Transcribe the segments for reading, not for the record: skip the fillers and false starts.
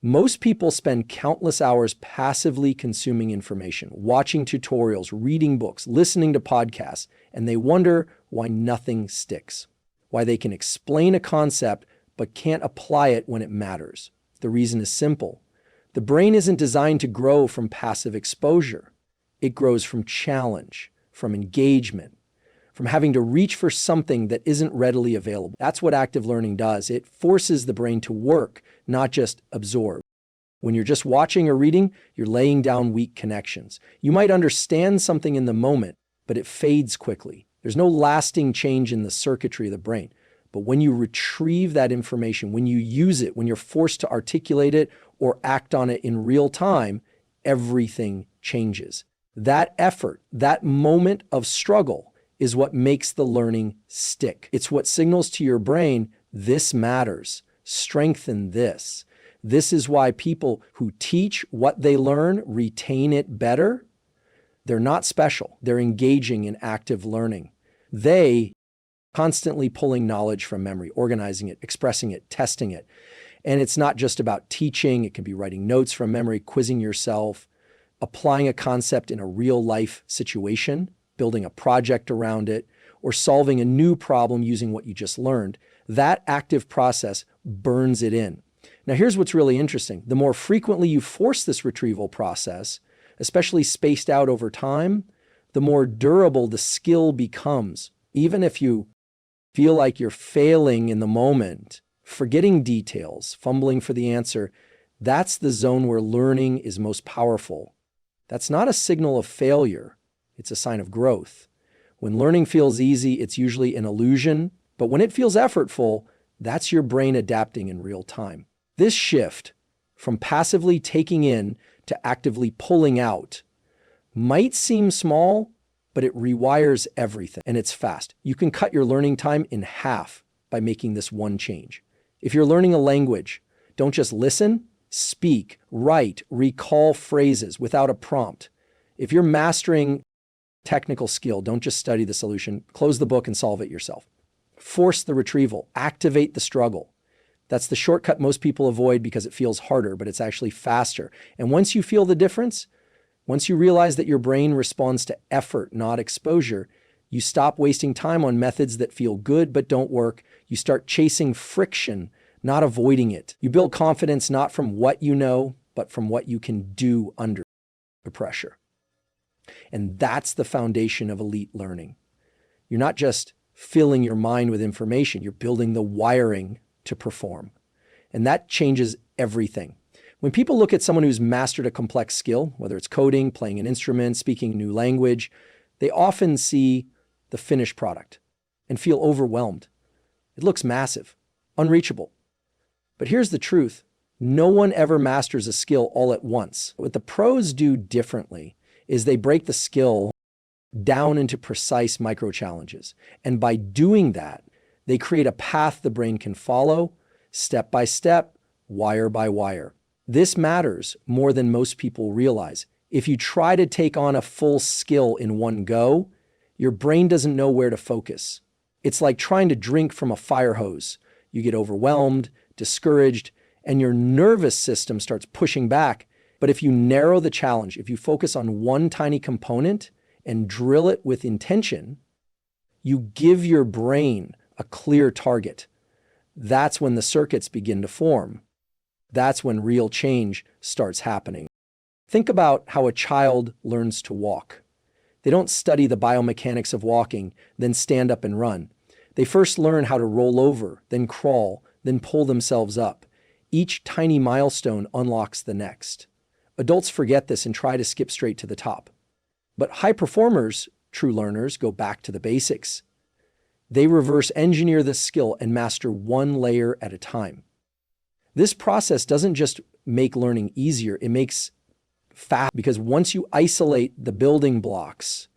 Most people spend countless hours passively consuming information, watching tutorials, reading books, listening to podcasts, and they wonder why nothing sticks, why they can explain a concept but can't apply it when it matters. The reason is simple. The brain isn't designed to grow from passive exposure. It grows from challenge, from engagement, from having to reach for something that isn't readily available. That's what active learning does. It forces the brain to work, not just absorb. When you're just watching or reading, you're laying down weak connections. You might understand something in the moment, but it fades quickly. There's no lasting change in the circuitry of the brain. But when you retrieve that information, when you use it, when you're forced to articulate it or act on it in real time, everything changes. That effort, that moment of struggle is what makes the learning stick. It's what signals to your brain, this matters, strengthen this. This is why people who teach what they learn retain it better. They're not special. They're engaging in active learning. They constantly pulling knowledge from memory, organizing it, expressing it, testing it. And it's not just about teaching. It can be writing notes from memory, quizzing yourself, applying a concept in a real life situation, building a project around it, or solving a new problem using what you just learned. That active process burns it in. Now, here's what's really interesting. The more frequently you force this retrieval process, especially spaced out over time, the more durable the skill becomes. Even if you feel like you're failing in the moment, forgetting details, fumbling for the answer, that's the zone where learning is most powerful. That's not a signal of failure. It's a sign of growth. When learning feels easy, it's usually an illusion, but when it feels effortful, that's your brain adapting in real time. This shift from passively taking in to actively pulling out might seem small, but it rewires everything, and it's fast. You can cut your learning time in half by making this one change. If you're learning a language, don't just listen, speak, write, recall phrases without a prompt. If you're mastering technical skill, don't just study the solution, close the book and solve it yourself. Force the retrieval, activate the struggle. That's the shortcut most people avoid because it feels harder, but it's actually faster. And once you feel the difference, once you realize that your brain responds to effort, not exposure, you stop wasting time on methods that feel good but don't work. You start chasing friction, not avoiding it. You build confidence not from what you know, but from what you can do under pressure. And that's the foundation of elite learning. You're not just filling your mind with information, you're building the wiring to perform. And that changes everything. When people look at someone who's mastered a complex skill, whether it's coding, playing an instrument, speaking a new language, they often see the finished product and feel overwhelmed. It looks massive, unreachable. But here's the truth. No one ever masters a skill all at once. What the pros do differently is they break the skill down into precise micro challenges. And by doing that, they create a path the brain can follow, step by step, wire by wire. This matters more than most people realize. If you try to take on a full skill in one go, your brain doesn't know where to focus. It's like trying to drink from a fire hose. You get overwhelmed, discouraged, and your nervous system starts pushing back. But if you narrow the challenge, if you focus on one tiny component and drill it with intention, you give your brain a clear target. That's when the circuits begin to form. That's when real change starts happening. Think about how a child learns to walk. They don't study the biomechanics of walking, then stand up and run. They first learn how to roll over, then crawl, then pull themselves up. Each tiny milestone unlocks the next. Adults forget this and try to skip straight to the top. But high performers, true learners, go back to the basics. They reverse engineer the skill and master one layer at a time. This process doesn't just make learning easier, it makes fast, because once you isolate the building blocks,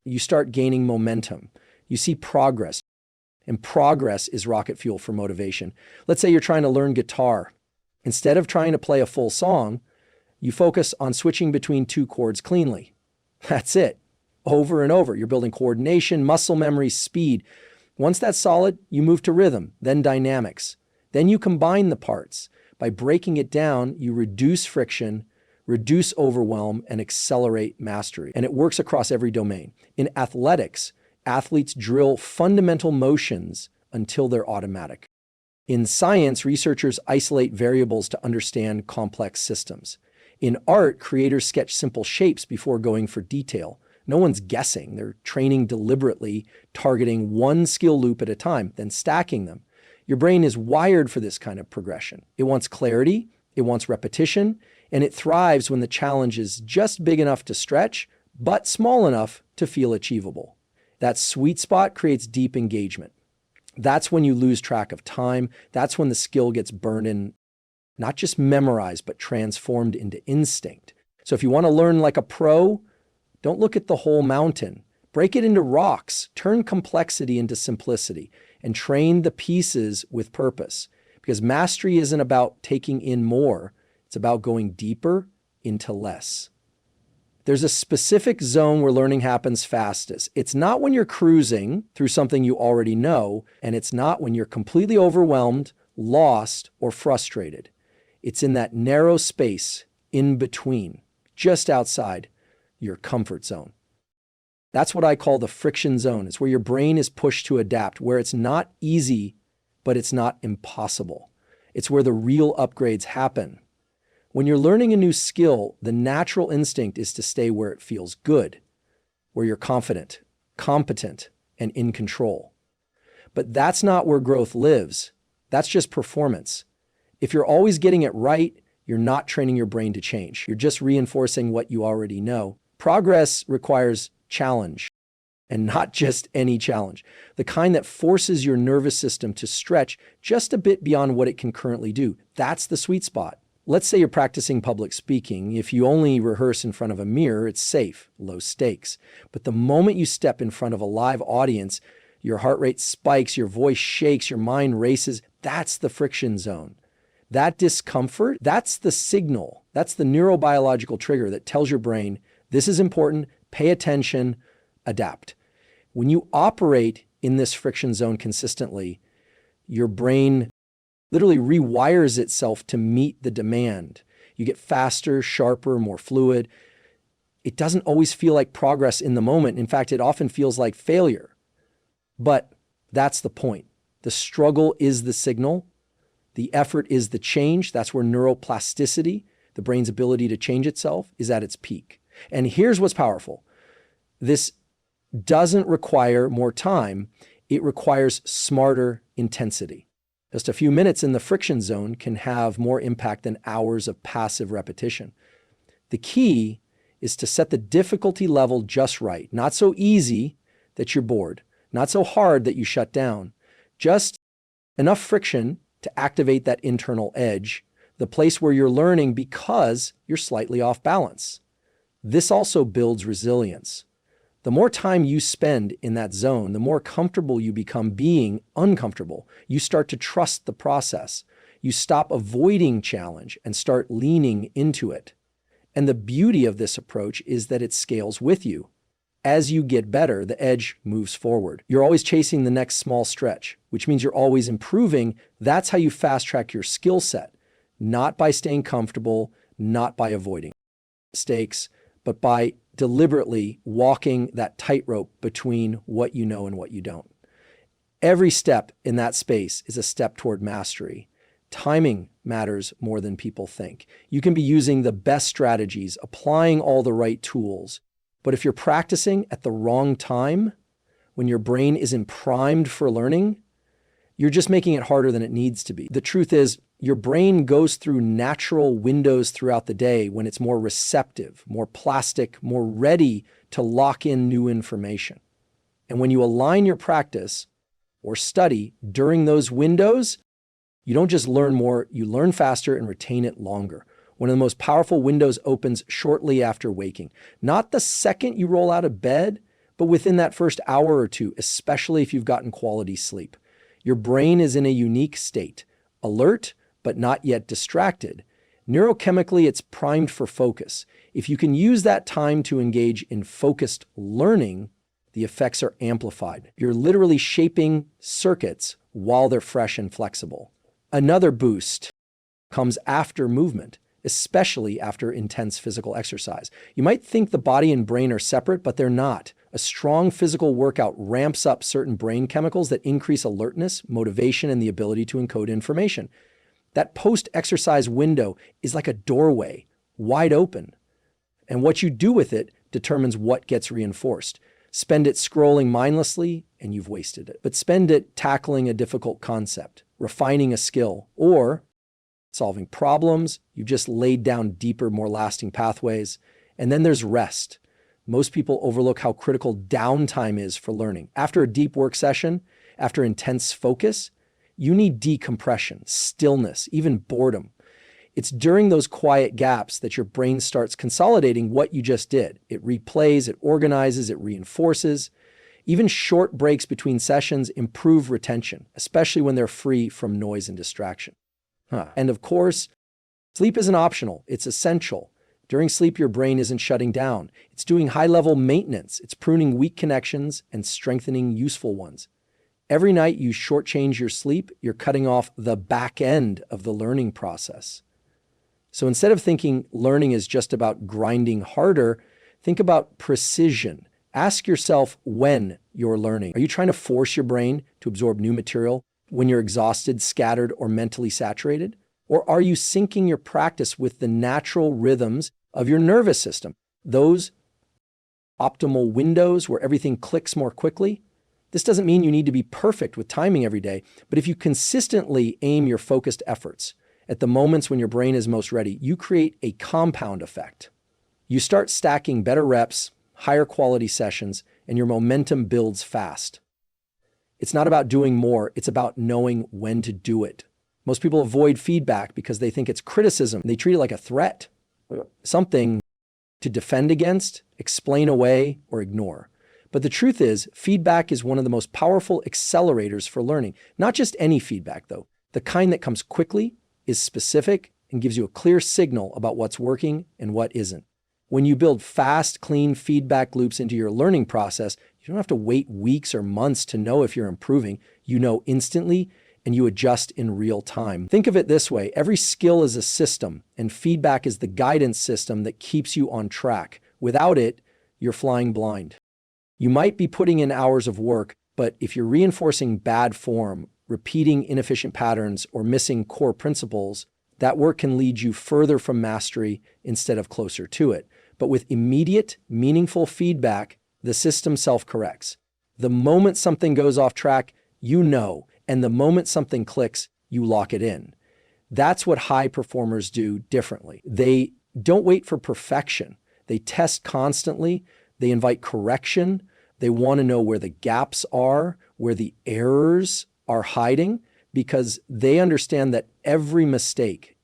you start gaining momentum. You see progress, and progress is rocket fuel for motivation. Let's say you're trying to learn guitar. Instead of trying to play a full song, you focus on switching between two chords cleanly. That's it. Over and over. You're building coordination, muscle memory, speed. Once that's solid, you move to rhythm, then dynamics. Then you combine the parts. By breaking it down, you reduce friction, reduce overwhelm, and accelerate mastery. And it works across every domain. In athletics, athletes drill fundamental motions until they're automatic. In science, researchers isolate variables to understand complex systems. In art, creators sketch simple shapes before going for detail. No one's guessing. They're training deliberately, targeting one skill loop at a time, then stacking them. Your brain is wired for this kind of progression. It wants clarity, it wants repetition, and it thrives when the challenge is just big enough to stretch, but small enough to feel achievable. That sweet spot creates deep engagement. That's when you lose track of time. That's when the skill gets burned in, not just memorized, but transformed into instinct. So if you want to learn like a pro, don't look at the whole mountain. Break it into rocks, turn complexity into simplicity, and train the pieces with purpose. Because mastery isn't about taking in more, it's about going deeper into less. There's a specific zone where learning happens fastest. It's not when you're cruising through something you already know, and it's not when you're completely overwhelmed, lost, or frustrated. It's in that narrow space in between, just outside your comfort zone. That's what I call the friction zone. It's where your brain is pushed to adapt, where it's not easy, but it's not impossible. It's where the real upgrades happen. When you're learning a new skill, the natural instinct is to stay where it feels good, where you're confident, competent, and in control. But that's not where growth lives. That's just performance. If you're always getting it right, you're not training your brain to change. You're just reinforcing what you already know. Progress requires challenge, and not just any challenge. The kind that forces your nervous system to stretch just a bit beyond what it can currently do. That's the sweet spot. Let's say you're practicing public speaking. If you only rehearse in front of a mirror, it's safe, low stakes. But the moment you step in front of a live audience, your heart rate spikes, your voice shakes, your mind races. That's the friction zone. That discomfort, that's the signal. That's the neurobiological trigger that tells your brain, this is important, pay attention, adapt. When you operate in this friction zone consistently, your brain literally rewires itself to meet the demand. You get faster, sharper, more fluid. It doesn't always feel like progress in the moment. In fact, it often feels like failure. But that's the point. The struggle is the signal. The effort is the change. That's where neuroplasticity, the brain's ability to change itself, is at its peak. And here's what's powerful. This doesn't require more time. It requires smarter intensity. Just a few minutes in the friction zone can have more impact than hours of passive repetition. The key is to set the difficulty level just right. Not so easy that you're bored, not so hard that you shut down. Just enough friction to activate that internal edge, the place where you're learning because you're slightly off balance. This also builds resilience. The more time you spend in that zone, the more comfortable you become being uncomfortable. You start to trust the process. You stop avoiding challenge and start leaning into it. And the beauty of this approach is that it scales with you. As you get better, the edge moves forward. You're always chasing the next small stretch, which means you're always improving. That's how you fast track your skill set, not by staying comfortable, not by avoiding mistakes, but by deliberately walking that tightrope between what you know and what you don't. Every step in that space is a step toward mastery. Timing matters more than people think. You can be using the best strategies, applying all the right tools, but if you're practicing at the wrong time, when your brain isn't primed for learning, you're just making it harder than it needs to be. The truth is, your brain goes through natural windows throughout the day when it's more receptive, more plastic, more ready to lock in new information. And when you align your practice or study during those windows, you don't just learn more, you learn faster and retain it longer. One of the most powerful windows opens shortly after waking. Not the second you roll out of bed, but within that first hour or two, especially if you've gotten quality sleep. Your brain is in a unique state, alert, but not yet distracted. Neurochemically, it's primed for focus. If you can use that time to engage in focused learning, the effects are amplified. You're literally shaping circuits while they're fresh and flexible. Another boost comes after movement, especially after intense physical exercise. You might think the body and brain are separate, but they're not. A strong physical workout ramps up certain brain chemicals that increase alertness, motivation, and the ability to encode information. That post-exercise window is like a doorway, wide open. And what you do with it determines what gets reinforced. Spend it scrolling mindlessly, and you've wasted it. But spend it tackling a difficult concept, refining a skill, or solving problems. You've just laid down deeper, more lasting pathways. And then there's rest. Most people overlook how critical downtime is for learning. After a deep work session, after intense focus, you need decompression, stillness, even boredom. It's during those quiet gaps that your brain starts consolidating what you just did. It replays, it organizes, it reinforces. Even short breaks between sessions improve retention, especially when they're free from noise and distraction. And of course, sleep isn't optional, it's essential. During sleep, your brain isn't shutting down. It's doing high-level maintenance. It's pruning weak connections and strengthening useful ones. Every night you shortchange your sleep, you're cutting off the back end of the learning process. So instead of thinking learning is just about grinding harder, think about precision. Ask yourself when you're learning. Are you trying to force your brain to absorb new material when you're exhausted, scattered, or mentally saturated? Or are you syncing your practice with the natural rhythms of your nervous system? Those optimal windows where everything clicks more quickly? This doesn't mean you need to be perfect with timing every day, but if you consistently aim your focused efforts at the moments when your brain is most ready, you create a compound effect. You start stacking better reps, higher quality sessions, and your momentum builds fast. It's not about doing more, it's about knowing when to do it. Most people avoid feedback because they think it's criticism. They treat it like a threat, something to defend against, explain away, or ignore. But the truth is, feedback is one of the most powerful accelerators for learning. Not just any feedback, though. The kind that comes quickly, is specific, and gives you a clear signal about what's working and what isn't. When you build fast, clean feedback loops into your learning process, you don't have to wait weeks or months to know if you're improving. You know instantly, and you adjust in real time. Think of it this way. Every skill is a system, and feedback is the guidance system that keeps you on track. Without it, you're flying blind. You might be putting in hours of work, but if you're reinforcing bad form, repeating inefficient patterns, or missing core principles, that work can lead you further from mastery instead of closer to it. But with immediate, meaningful feedback, the system self-corrects. The moment something goes off track, you know, and the moment something clicks, you lock it in. That's what high performers do differently. They don't wait for perfection. They test constantly. They invite correction. They want to know where the gaps are, where the errors are hiding, because they understand that every mistake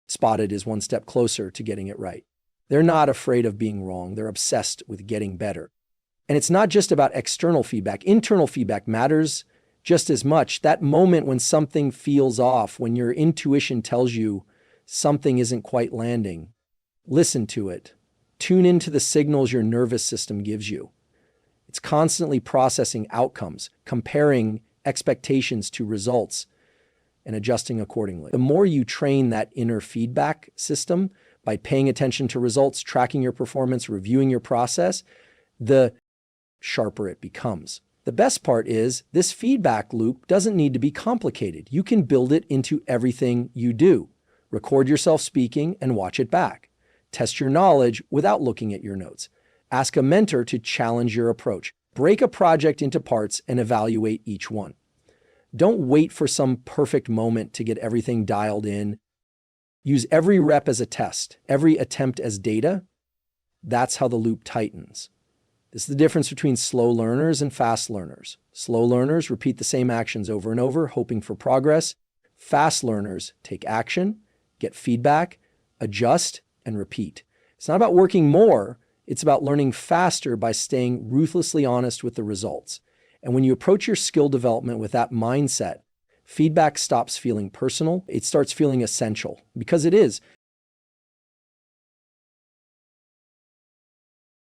spotted is one step closer to getting it right. They're not afraid of being wrong. They're obsessed with getting better. And it's not just about external feedback. Internal feedback matters just as much. That moment when something feels off, when your intuition tells you something isn't quite landing, listen to it. Tune into the signals your nervous system gives you. It's constantly processing outcomes, comparing expectations to results, and adjusting accordingly. The more you train that inner feedback system by paying attention to results, tracking your performance, reviewing your process, the sharper it becomes. The best part is this feedback loop doesn't need to be complicated. You can build it into everything you do. Record yourself speaking and watch it back. Test your knowledge without looking at your notes. Ask a mentor to challenge your approach. Break a project into parts and evaluate each one. Don't wait for some perfect moment to get everything dialed in. Use every rep as a test, every attempt as data. That's how the loop tightens. This is the difference between slow learners and fast learners. Slow learners repeat the same actions over and over, hoping for progress. Fast learners take action, get feedback, adjust, and repeat. It's not about working more. It's about learning faster by staying ruthlessly honest with the results. And when you approach your skill development with that mindset, feedback stops feeling personal. It starts feeling essential, because it is.